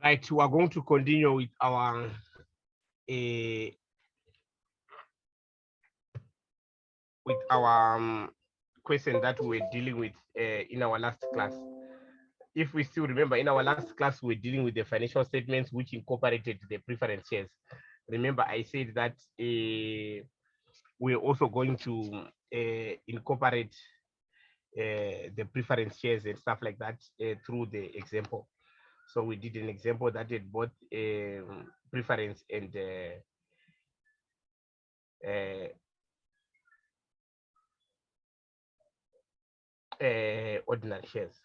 Right, we are going to continue with our question that we were dealing with in our last class. If we still remember, in our last class, we were dealing with the financial statements which incorporated the preference shares. Remember, I said that we're also going to incorporate the preference shares and stuff like that through the example. So we did an example that had both preference and ordinary shares.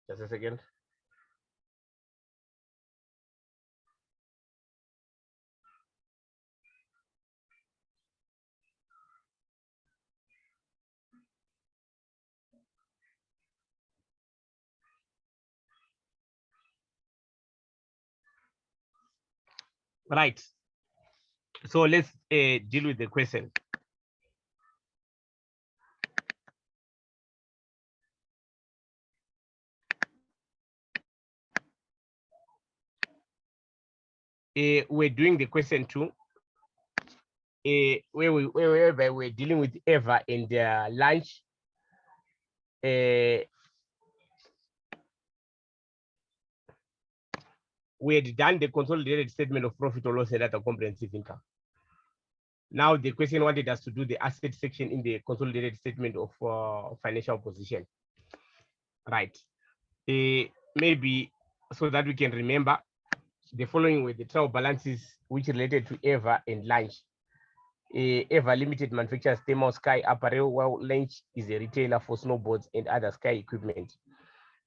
Just a second. Right. So let's deal with the question. We're doing the question two, where we're dealing with Eva and their lunch. We had done the consolidated statement of profit or loss and other comprehensive income. Now the question wanted us to do the asset section in the consolidated statement of financial position. Right. Maybe so that we can remember, the following were the trial balances which related to Eva and Lunch. Eva Limited manufactures thermal sky apparel, while Lunch is a retailer for snowboards and other sky equipment.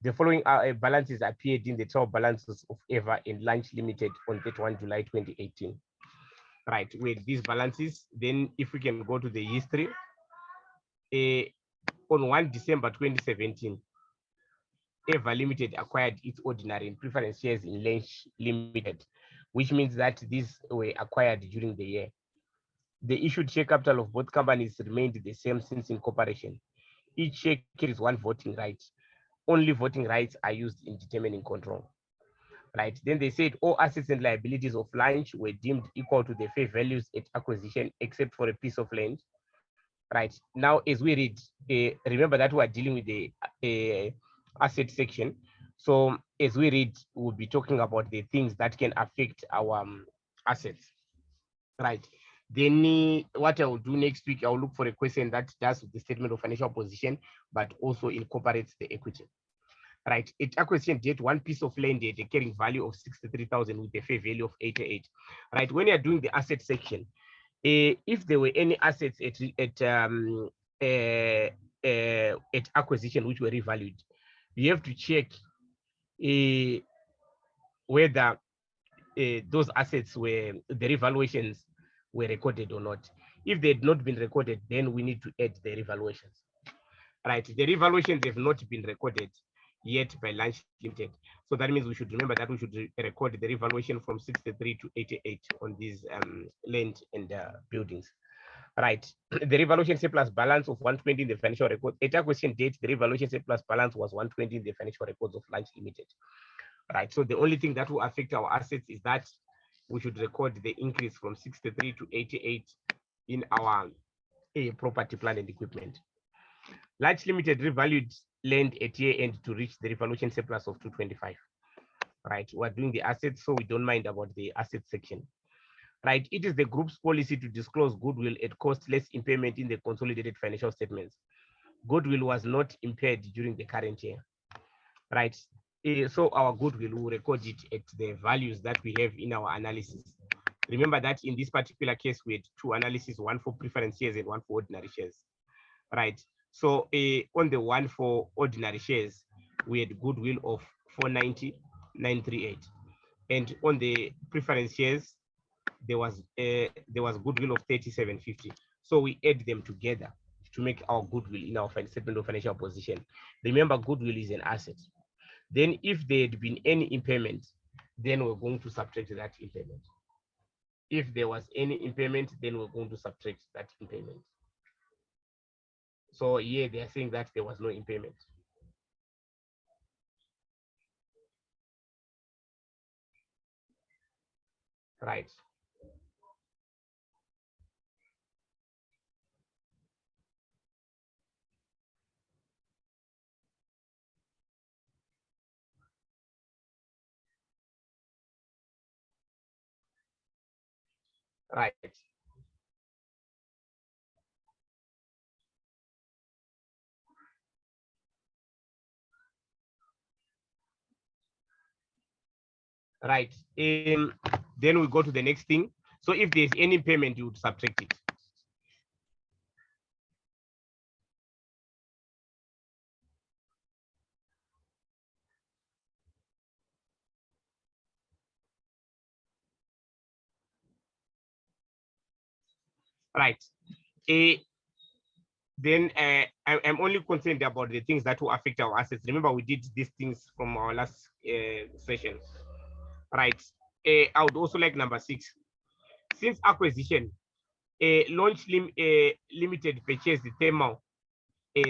The following balances appeared in the trial balances of Eva and Lunch Limited on 31 July 2018. Right, with these balances, then if we can go to the history, on 1 December 2017, Eva Limited acquired its ordinary and preference shares in Lunch Limited, which means that these were acquired during the year. The issued share capital of both companies remained the same since incorporation. Each share carries one voting right. Only voting rights are used in determining control. Right. Then they said all assets and liabilities of Lunch were deemed equal to the fair values at acquisition, except for a piece of land. Right. Now, as we read, remember that we are dealing with the asset section. So as we read, we'll be talking about the things that can affect our assets. Right. Then what I will do next week, I'll look for a question that does with the statement of financial position, but also incorporates the equity. Right. At acquisition date, one piece of land had a carrying value of 63,000 with a fair value of 88. Right. When you're doing the asset section, if there were any assets at acquisition which were revalued, you have to check whether those assets were, the revaluations were recorded or not. If they had not been recorded, then we need to add the revaluations. Right, the revaluations have not been recorded yet by Lunch Limited. So that means we should remember that we should record the revaluation from 63 to 88 on these land and buildings. Right, the revaluation surplus balance of 120 in the financial record. At acquisition date, the revaluation surplus balance was 120 in the financial records of Lunch Limited. Right, so the only thing that will affect our assets is that we should record the increase from 63 to 88 in our property, plant, and equipment. Lunch Limited revalued land at year end to reach the revaluation surplus of 225. Right, we're doing the assets, so we don't mind about the asset section. Right, it is the group's policy to disclose goodwill at cost less impairment in the consolidated financial statements. Goodwill was not impaired during the current year. Right, so our goodwill will record it at the values that we have in our analysis. Remember that in this particular case, we had two analyses, one for preference shares and one for ordinary shares. Right, so on the one for ordinary shares, we had goodwill of 490,938, and on the preference shares, there was goodwill of 3750. So we add them together to make our goodwill in our statement of financial position. Remember, goodwill is an asset. Then if there had been any impairment, then we're going to subtract that impairment. If there was any impairment, then we're going to subtract that impairment. So here they are saying that there was no impairment. Right. Right. Right. Then we go to the next thing. So if there's any payment, you would subtract it. Right. Then I'm only concerned about the things that will affect our assets. Remember, we did these things from our last session. Right. I would also like number 6. Since acquisition, Limited purchased the thermal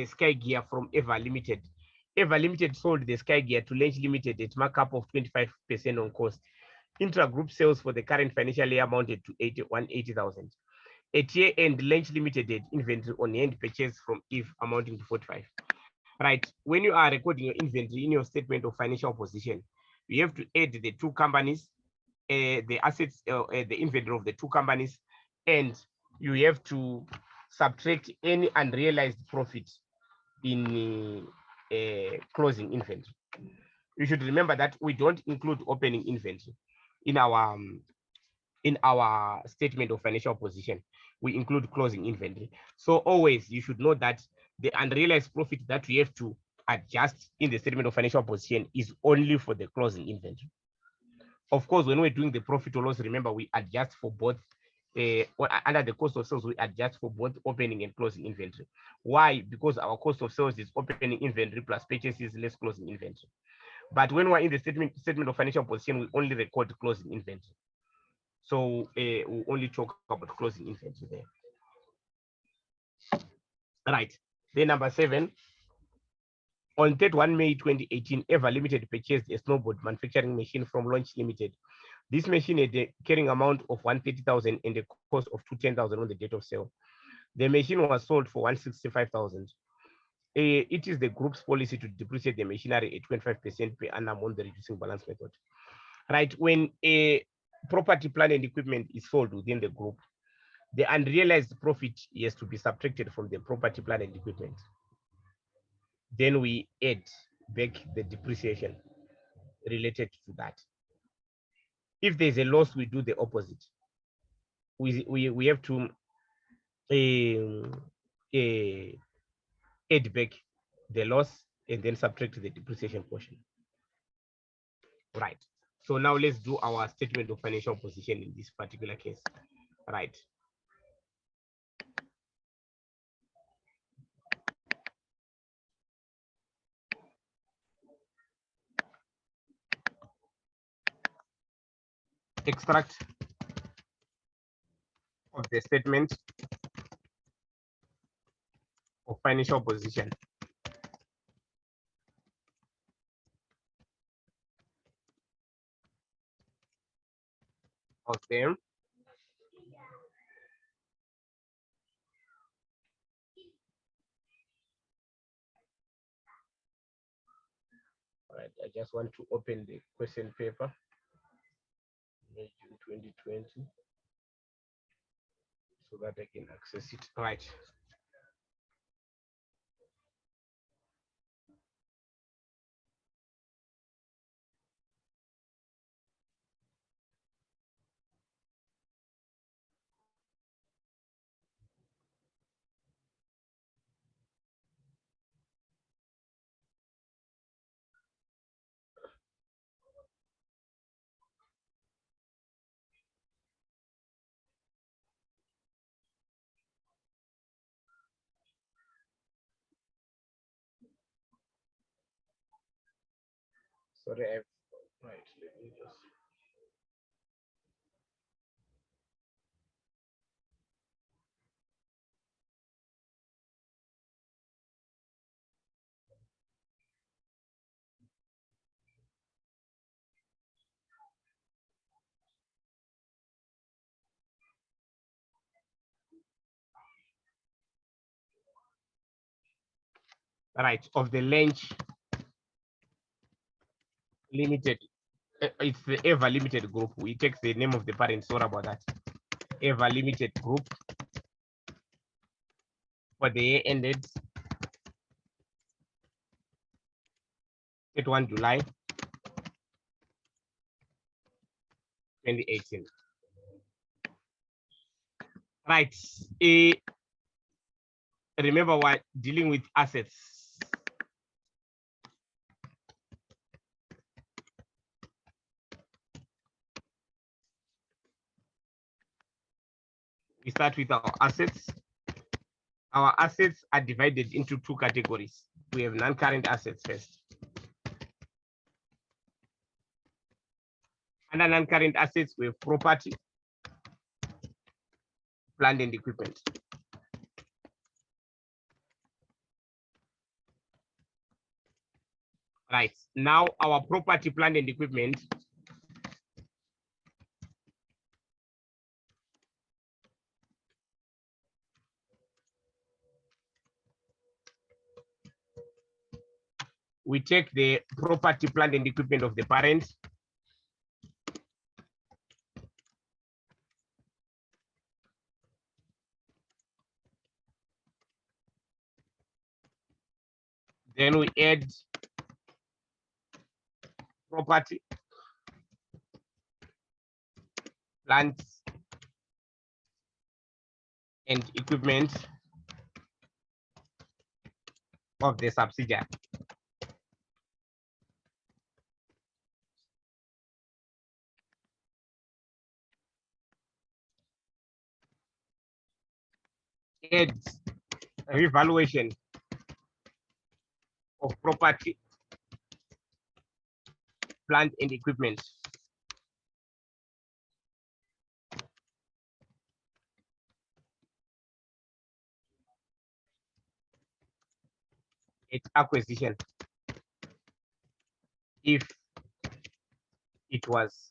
Sky Gear from Eva Limited. Eva Limited sold the Sky Gear to Launch Limited at markup of 25% on cost. Intra-group sales for the current financial year amounted to 180,000. At year end, Launch Limited had inventory on hand purchase from Eve amounting to 45. Right. When you are recording your inventory in your statement of financial position, you have to add the two companies, the assets, the inventory of the two companies, and you have to subtract any unrealized profit in closing inventory. You should remember that we don't include opening inventory in our statement of financial position. We include closing inventory. So always you should know that the unrealized profit that we have to adjust in the statement of financial position is only for the closing inventory. Of course, when we're doing the profit or loss, remember we adjust for both. Under the cost of sales, we adjust for both opening and closing inventory. Why? Because our cost of sales is opening inventory plus purchases less closing inventory. But when we're in the statement of financial position, we only record closing inventory. So we only talk about closing inventory there. Right. Then number 7, on 31 May 2018, Eva Limited purchased a snowboard manufacturing machine from Launch Limited. This machine had a carrying amount of 130,000 and a cost of 210,000 on the date of sale. The machine was sold for 165,000. It is the group's policy to depreciate the machinery at 25% per annum on the reducing balance method. Right. When a property, plant, and equipment is sold within the group, the unrealized profit is to be subtracted from the property, plant, and equipment. Then we add back the depreciation related to that. If there's a loss, we do the opposite. We have to add back the loss and then subtract the depreciation portion. Right. So now let's do our statement of financial position in this particular case. Right. Extract of the statement of financial position. Okay. All right. I just want to open the question paper. May June 2020, so that I can access it. All right. Sorry, right. Let me just. Right, of the Lynch Limited. It's the Ever Limited Group. We take the name of the parent. Sorry about that. Ever Limited Group. For the year ended 31 July 2018. Right. Remember, we're dealing with assets. We start with our assets. Our assets are divided into two categories. We have non-current assets first. Under non-current assets, we have property, plant and equipment. Right, now our property, plant and equipment we take the property, plant and equipment of the parent. Then we add property, plant and equipment of the subsidiary. Add revaluation of property, plant and equipment. It's acquisition if it was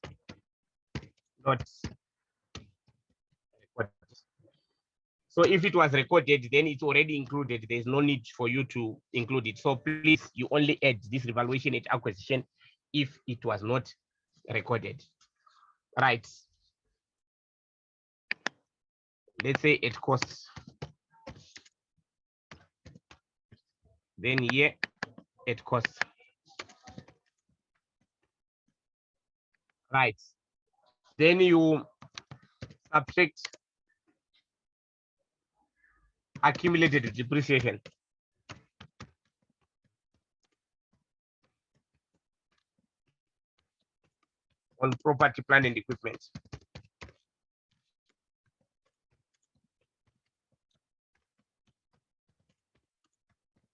not recorded. So if it was recorded, then it's already included. There's no need for you to include it. So please, you only add this revaluation at acquisition if it was not recorded. Right. Let's say it costs. Then here it costs. Right. Then you subtract accumulated depreciation. On property, plant and equipment.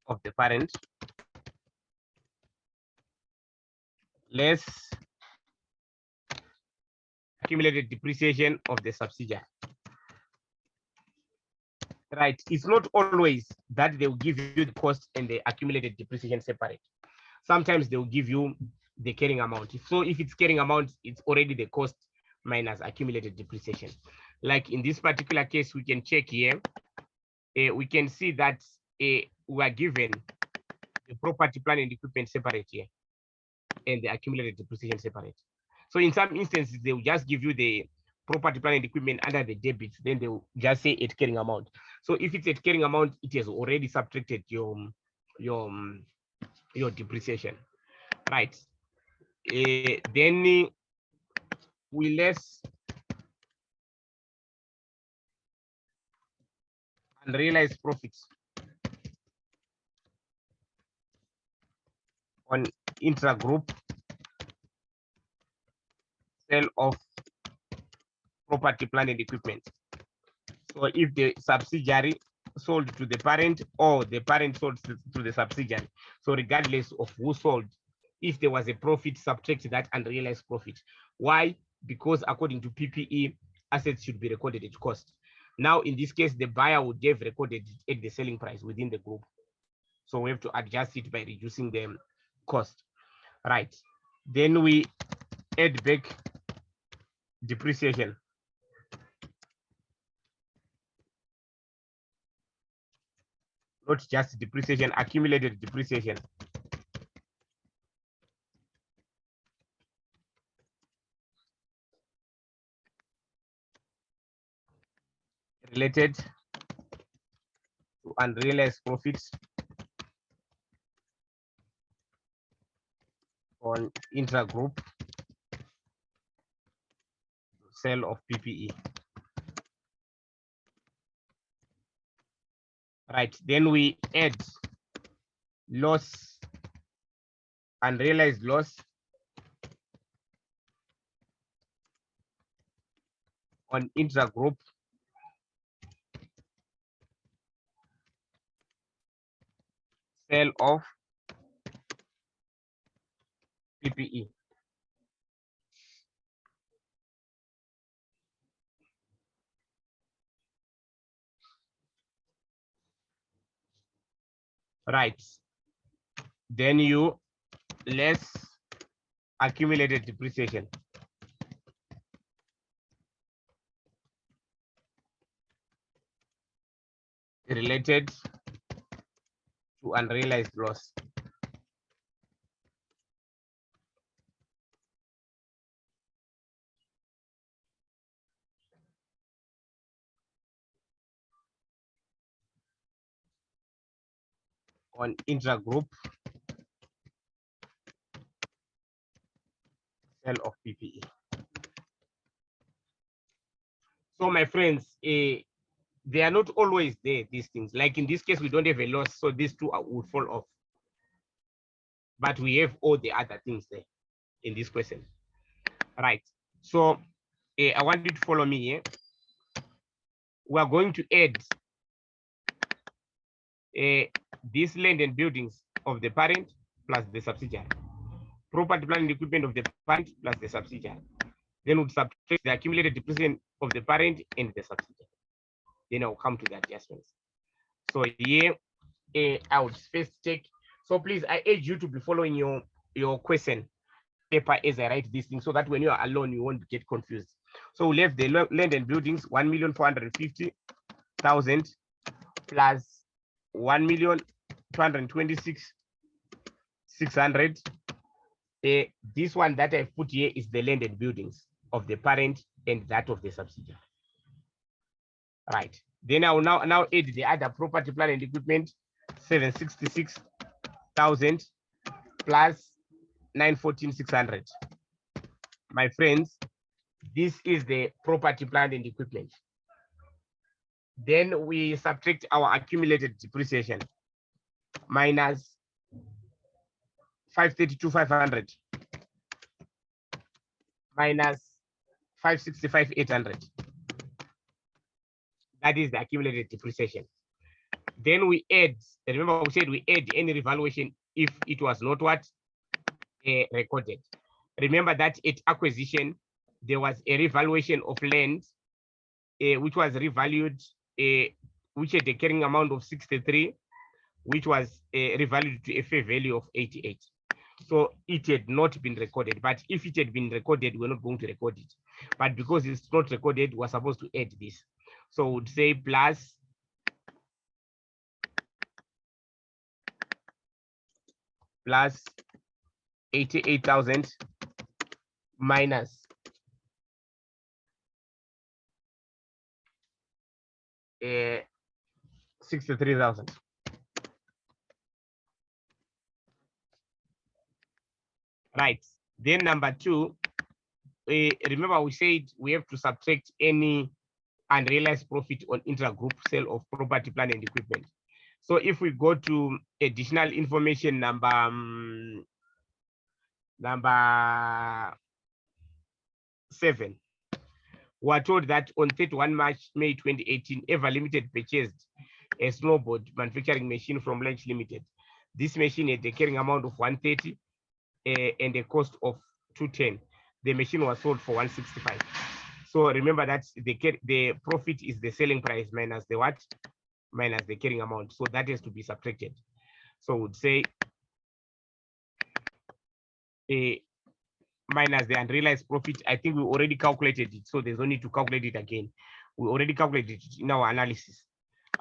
Of the parent. Less accumulated depreciation of the subsidiary. Right, it's not always that they will give you the cost and the accumulated depreciation separate. Sometimes they will give you the carrying amount. So if it's carrying amount, it's already the cost minus accumulated depreciation. Like in this particular case, we can check here. We can see that we are given the property, plant and equipment separate here and the accumulated depreciation separate. So in some instances, they will just give you the property, plant and equipment under the debit, then they will just say it's carrying amount. So if it's a carrying amount, it has already subtracted your depreciation, right? Then we less unrealized profits on intra-group sale of property, plant and equipment. So if the subsidiary sold to the parent or the parent sold to the subsidiary, so regardless of who sold, if there was a profit, subtract that unrealized profit. Why? Because according to PPE, assets should be recorded at cost. Now, in this case, the buyer would have recorded it at the selling price within the group. So we have to adjust it by reducing the cost. Right. Then we add back depreciation. Not just depreciation, accumulated depreciation. Related to unrealized profits on intra-group sale of PPE. Right, then we add loss, unrealized loss on intra-group sale of PPE. Right, then you less accumulated depreciation. Related to unrealized loss. On intra-group sale of PPE. So my friends, they are not always there, these things. Like in this case, we don't have a loss, so these two would fall off. But we have all the other things there in this question. Right. So I want you to follow me here. We are going to add this land and buildings of the parent plus the subsidiary. Property, plant, and equipment of the parent plus the subsidiary. Then we'll subtract the accumulated depreciation of the parent and the subsidiary. Then I'll come to the adjustments. So here, I would first take. So please, I urge you to be following your question paper as I write this thing, so that when you are alone, you won't get confused. So we have the land and buildings 1,450,000 plus 1,226,600. This one that I've put here is the land and buildings of the parent and that of the subsidiary. Right. Then I will now add the other property, plant, and equipment 766,000 plus 914,600. My friends, this is the property, plant, and equipment. Then we subtract our accumulated depreciation minus 532,500 minus 565,800. That is the accumulated depreciation. Then we add, remember we said we add any revaluation if it was not what? Recorded. Remember that at acquisition, there was a revaluation of land, which was revalued, which had a carrying amount of 63, which was revalued to a fair value of 88. So it had not been recorded, but if it had been recorded, we're not going to record it. But because it's not recorded, we're supposed to add this. So we'd say plus 88,000 minus 63,000. Right. Then number two, remember we said we have to subtract any unrealized profit on intra-group sale of property, plant, and equipment. So if we go to additional information number 7, we are told that on 31 March, May 2018, Ever Limited purchased a snowboard manufacturing machine from Lynch Limited. This machine had a carrying amount of 130 and a cost of 210. The machine was sold for 165. So remember that the profit is the selling price minus the what? Minus the carrying amount. So that has to be subtracted. So we'd say minus the unrealized profit. I think we already calculated it, so there's no need to calculate it again. We already calculated it in our analysis.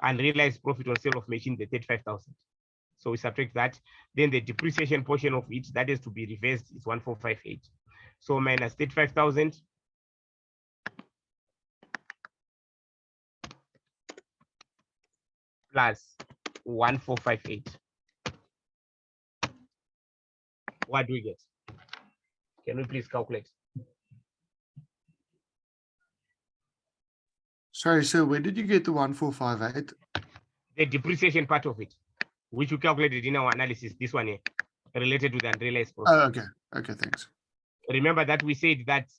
Unrealized profit on sale of machine, the 35,000. So we subtract that. Then the depreciation portion of it, that is to be reversed, is 1458. So minus 35,000 plus 1458. What do we get? Can we please calculate? Sorry, sir, where did you get the 1458? The depreciation part of it, which we calculated in our analysis, this one here, related to the unrealized profit. Oh, okay. Okay, thanks. Remember that we said that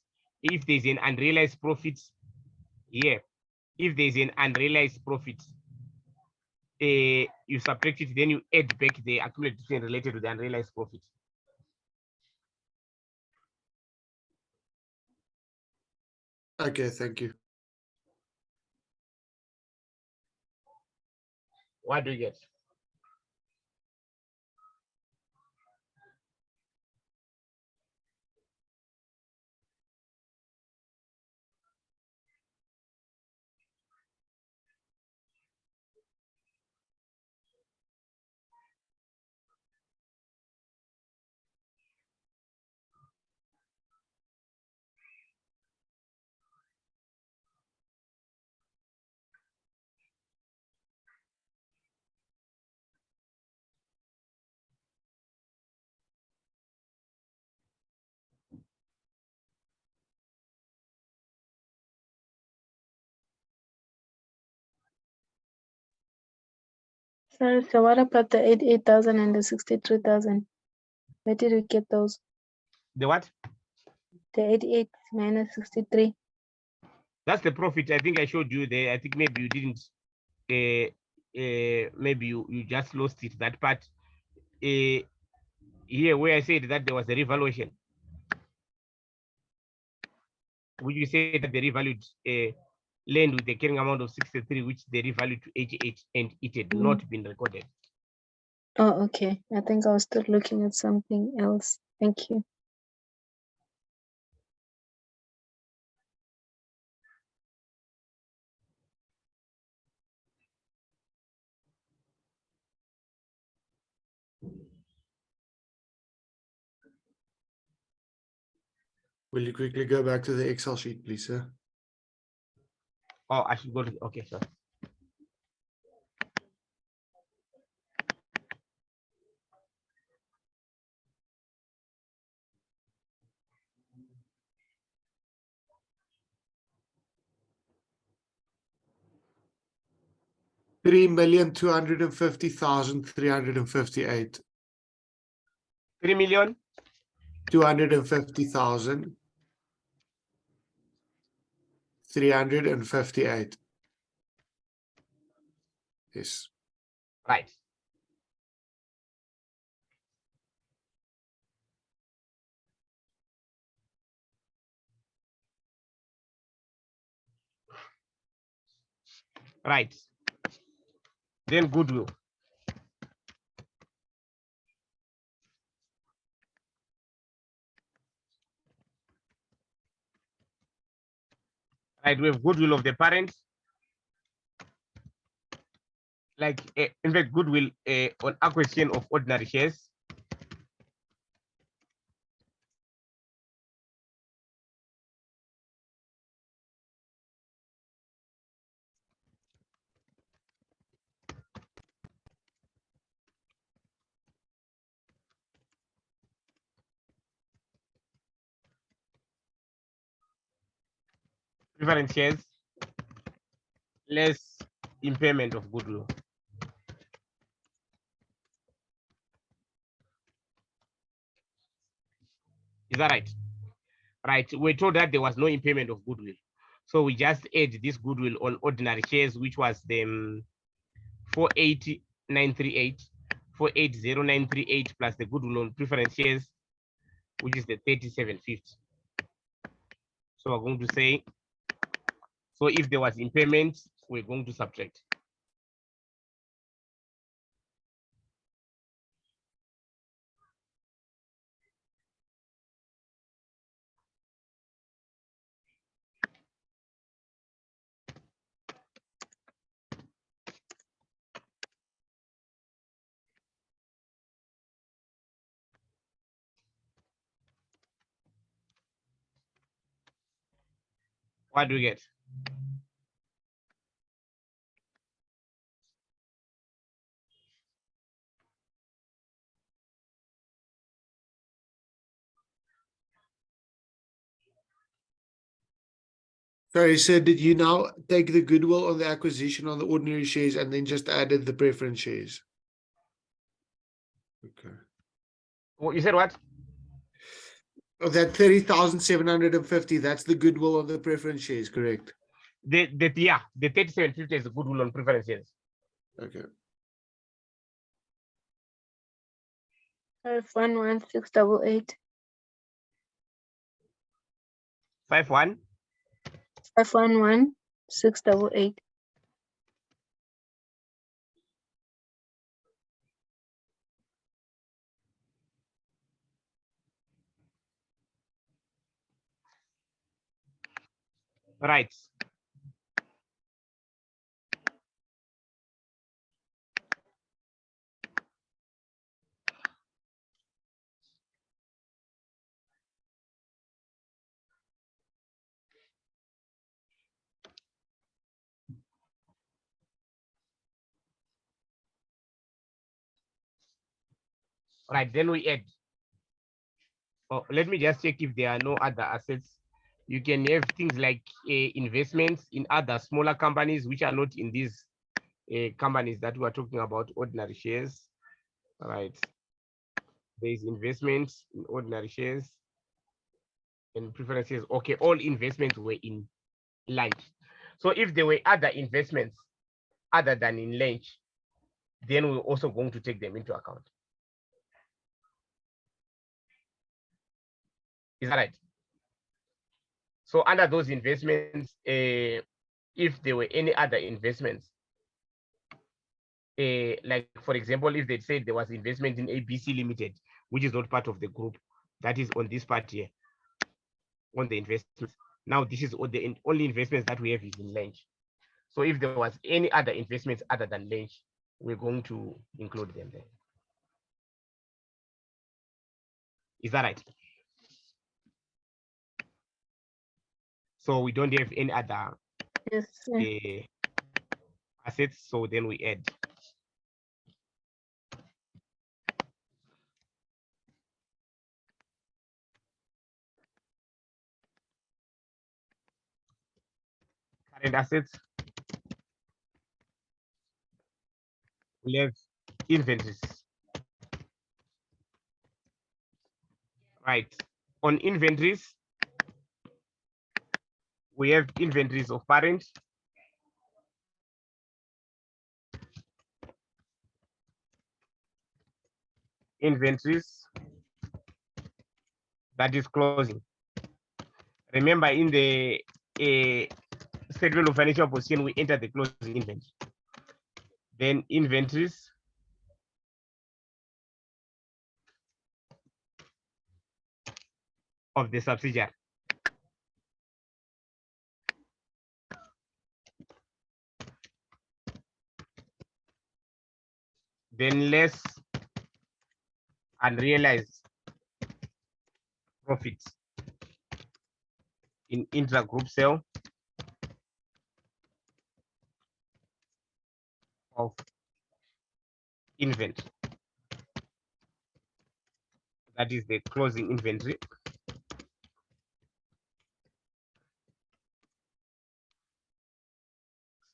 if there's an unrealized profit here, if there's an unrealized profit, you subtract it, then you add back the accumulation related to the unrealized profit. Okay, thank you. What do you get? Sorry, so what about the 88,000 and the 63,000? Where did we get those? The what? The 88 minus 63. That's the profit. I think I showed you there. I think maybe you didn't. Maybe you just lost it. That part. Here where I said that there was a revaluation. Would you say that they revalued land with the carrying amount of 63, which they revalued to 88, and it had not been recorded? Oh, okay. I think I was still looking at something else. Thank you. Will you quickly go back to the Excel sheet, please, sir? Oh, I should go to, okay, sorry. $3,250,358. 3,250,000. 358. Yes. Right. Right. Then goodwill. Right, we have goodwill of the parent. Like, in fact, goodwill on acquisition of ordinary shares. Preference shares less impairment of goodwill. Is that right? Right. We're told that there was no impairment of goodwill. So we just add this goodwill on ordinary shares, which was the 480,938, 480,938 plus the goodwill on preference shares, which is the 3750. So we're going to say, so if there was impairment, we're going to subtract. What do we get? Sorry, sir, did you now take the goodwill on the acquisition on the ordinary shares and then just added the preference shares? Okay. Oh, you said what? Of that 30,750, that's the goodwill on the preference shares, correct? The 3750 is the goodwill on preferences. Okay. 511688. 51. 511688. Right. Right, then we add. Oh, let me just check if there are no other assets. You can have things like investments in other smaller companies which are not in these companies that we are talking about, ordinary shares. All right. There is investments in ordinary shares and preferences. Okay, all investments were in lunch. So if there were other investments other than in lunch, then we're also going to take them into account. Is that right? So under those investments, if there were any other investments, like for example, if they said there was investment in ABC Limited, which is not part of the group, that is on this part here, on the investments. Now this is all the only investments that we have is in lunch. So if there was any other investments other than lunch, we're going to include them there. Is that right? So we don't have any other Yes, sir. assets, so then we add. Current assets. We have inventories. Right. On inventories, we have inventories of parent, inventories that is closing. Remember, in the statement of financial position, we enter the closing inventory. Then inventories of the subsidiary. Then less unrealized profits in intra-group sale of inventory. That is the closing inventory.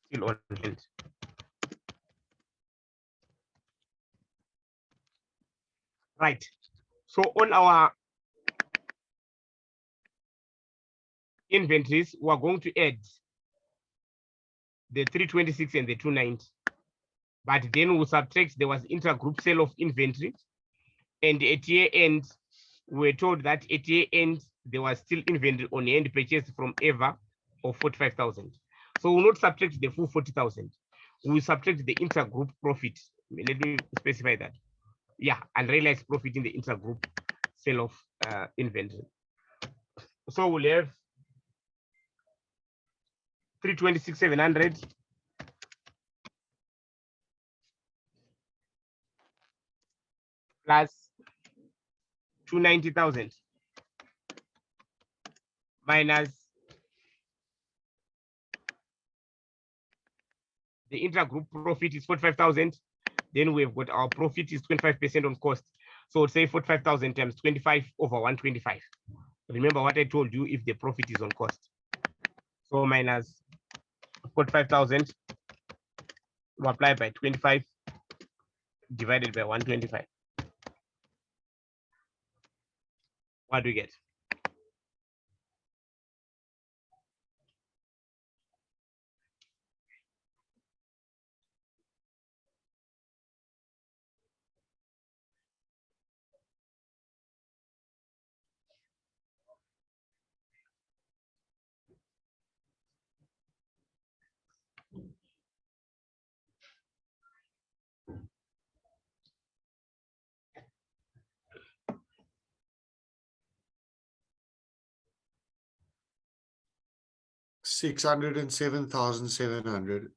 Still on hand. Right. So on our inventories, we're going to add the 326 and the 290. But then we'll subtract, there was intra-group sale of inventory. And at year end, we're told that at year end, there was still inventory on hand purchased from Eva of 45,000. So we'll not subtract the full 40,000. We'll subtract the intergroup profit. Let me specify that. Yeah, and realize profit in the intergroup sale of inventory. So we'll have 326,700 plus 290,000 minus the intergroup profit is 45,000. Then we've got our profit is 25% on cost. So say 45,000 times 25 over 125. Remember what I told you if the profit is on cost. So minus 45,000 multiplied by 25 divided by 125. What do we get? $607,700.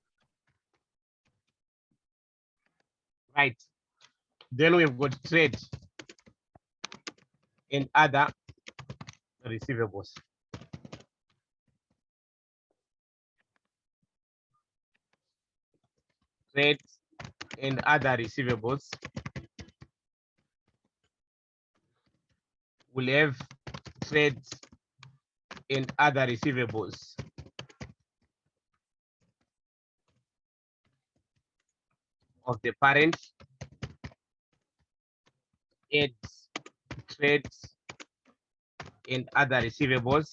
Right. Then we've got trade and other receivables. Trade and other receivables. We'll have trade and other receivables of the parent, add trades and other receivables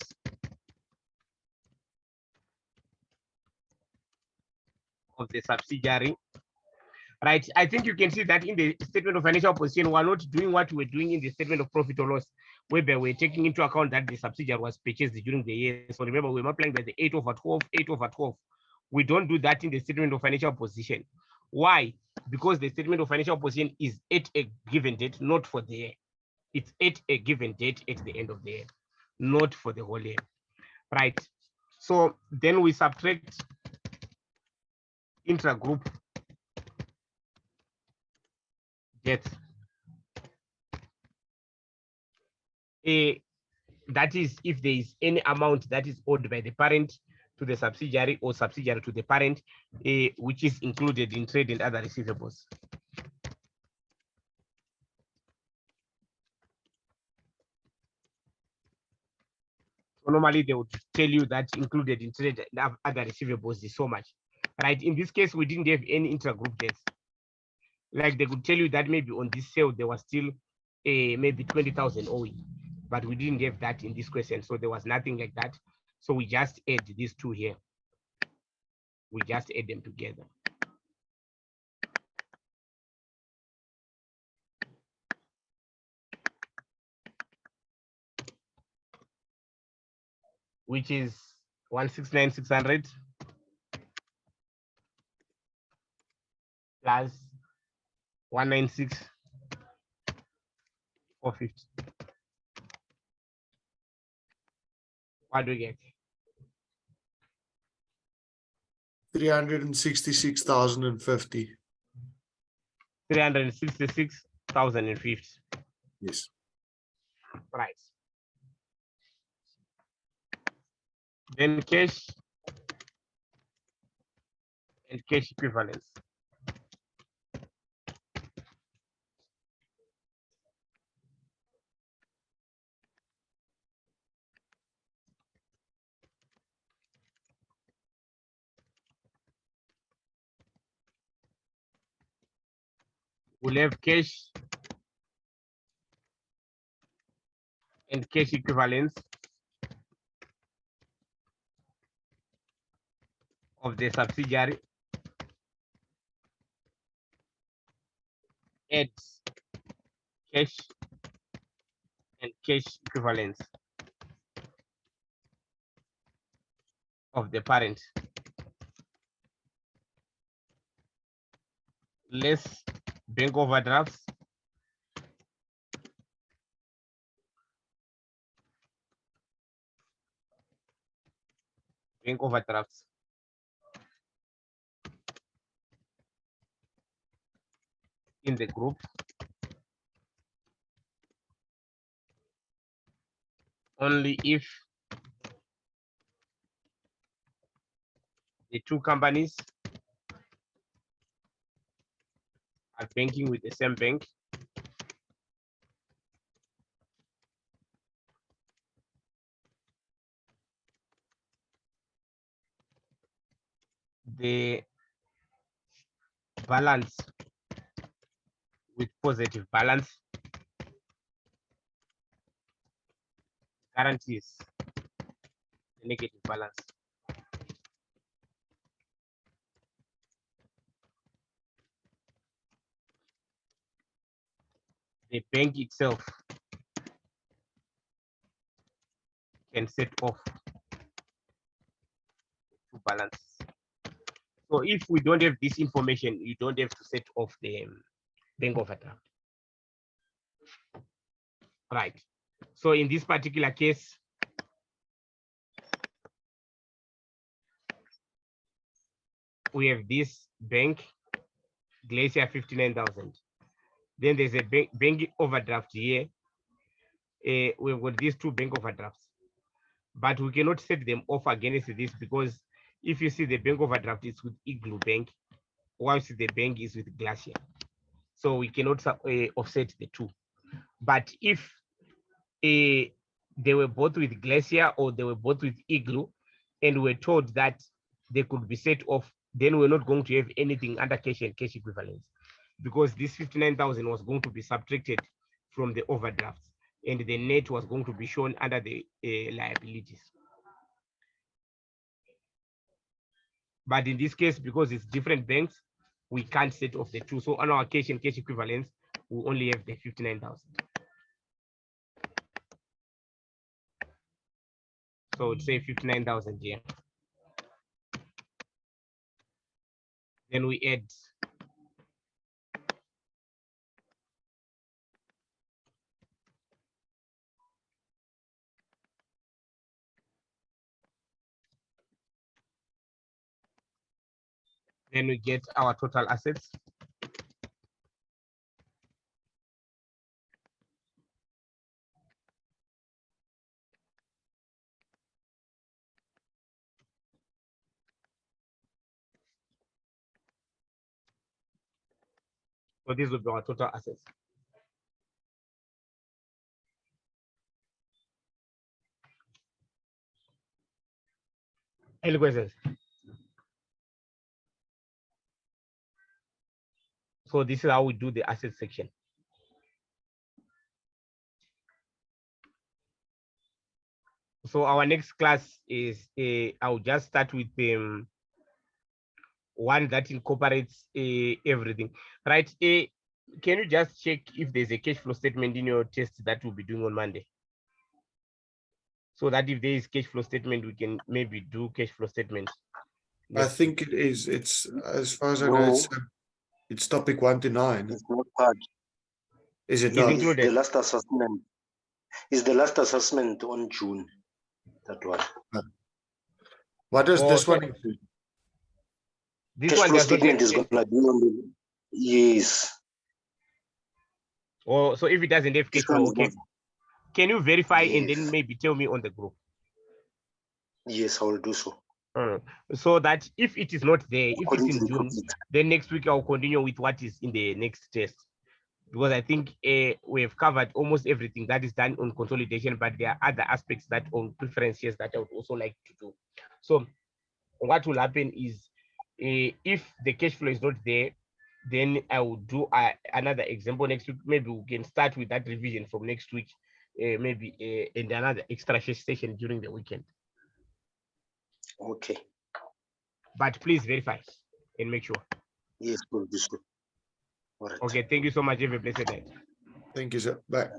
of the subsidiary. Right, I think you can see that in the statement of financial position, we're not doing what we're doing in the statement of profit or loss, whereby we're taking into account that the subsidiary was purchased during the year. So remember, we're multiplying by the 8 over 12, 8 over 12. We don't do that in the statement of financial position. Why? Because the statement of financial position is at a given date, not for the year. It's at a given date at the end of the year, not for the whole year. Right. So then we subtract intra-group debt. That is if there is any amount that is owed by the parent to the subsidiary or subsidiary to the parent, which is included in trade and other receivables. So normally they would tell you that included in trade and other receivables is so much, right? In this case, we didn't have any intragroup debts. Like they could tell you that maybe on this sale there was still maybe 20,000 owing, but we didn't have that in this question. So there was nothing like that. So we just add these two here. We just add them together. Which is 169,600 plus 196,450. What do we get? 366,050. 366,050. Yes. Right. Then cash and cash equivalents. We'll have cash and cash equivalents of the subsidiary, add cash and cash equivalents of the parent less bank overdrafts in the group only if the two companies are banking with the same bank the balance with positive balance guarantees the negative balance. The bank itself can set off two balances. So if we don't have this information, you don't have to set off the bank overdraft. Right. So in this particular case, we have this bank, Glacier 59,000. Then there's a bank overdraft here. We've got these two bank overdrafts, but we cannot set them off against this because if you see the bank overdraft is with Igloo Bank, whilst the bank is with Glacier. So we cannot offset the two. But if they were both with Glacier or they were both with Igloo and we're told that they could be set off, then we're not going to have anything under cash and cash equivalents because this 59,000 was going to be subtracted from the overdrafts and the net was going to be shown under the liabilities. But in this case, because it's different banks, we can't set off the two. So on our cash and cash equivalents, we only have the 59,000. So it's say 59,000 here. Then we add then we get our total assets. So this will be our total assets. Any questions? So this is how we do the asset section. So our next class is I'll just start with one that incorporates everything, right? Can you just check if there's a cash flow statement in your test that we'll be doing on Monday? So that if there is cash flow statement, we can maybe do cash flow statement. I think it is. It's as far as I know, it's topic 1 to 9. It's not part. Is it It's not? included. The last assessment is the last assessment on June. That one. What does Oh, this so one include? this Cash one flow does not statement is have- gonna be on the yes. Oh, so if it doesn't have cash This one flow, is okay. not. Can you verify and then Yes. maybe tell me on the group? Yes, I will do so. So that if it is not there, if it's According to in the June, topic. then next week I'll continue with what is in the next test. Because I think we have covered almost everything that is done on consolidation, but there are other aspects that on preferences that I would also like to do. So what will happen is if the cash flow is not there, then I will do another example next week. Maybe we can start with that revision from next week, maybe and another extra session during the weekend. Okay. But please verify and make sure. Yes, we'll do so. All right. Okay, thank you so much. Have a blessed night. Thank you, sir. Bye.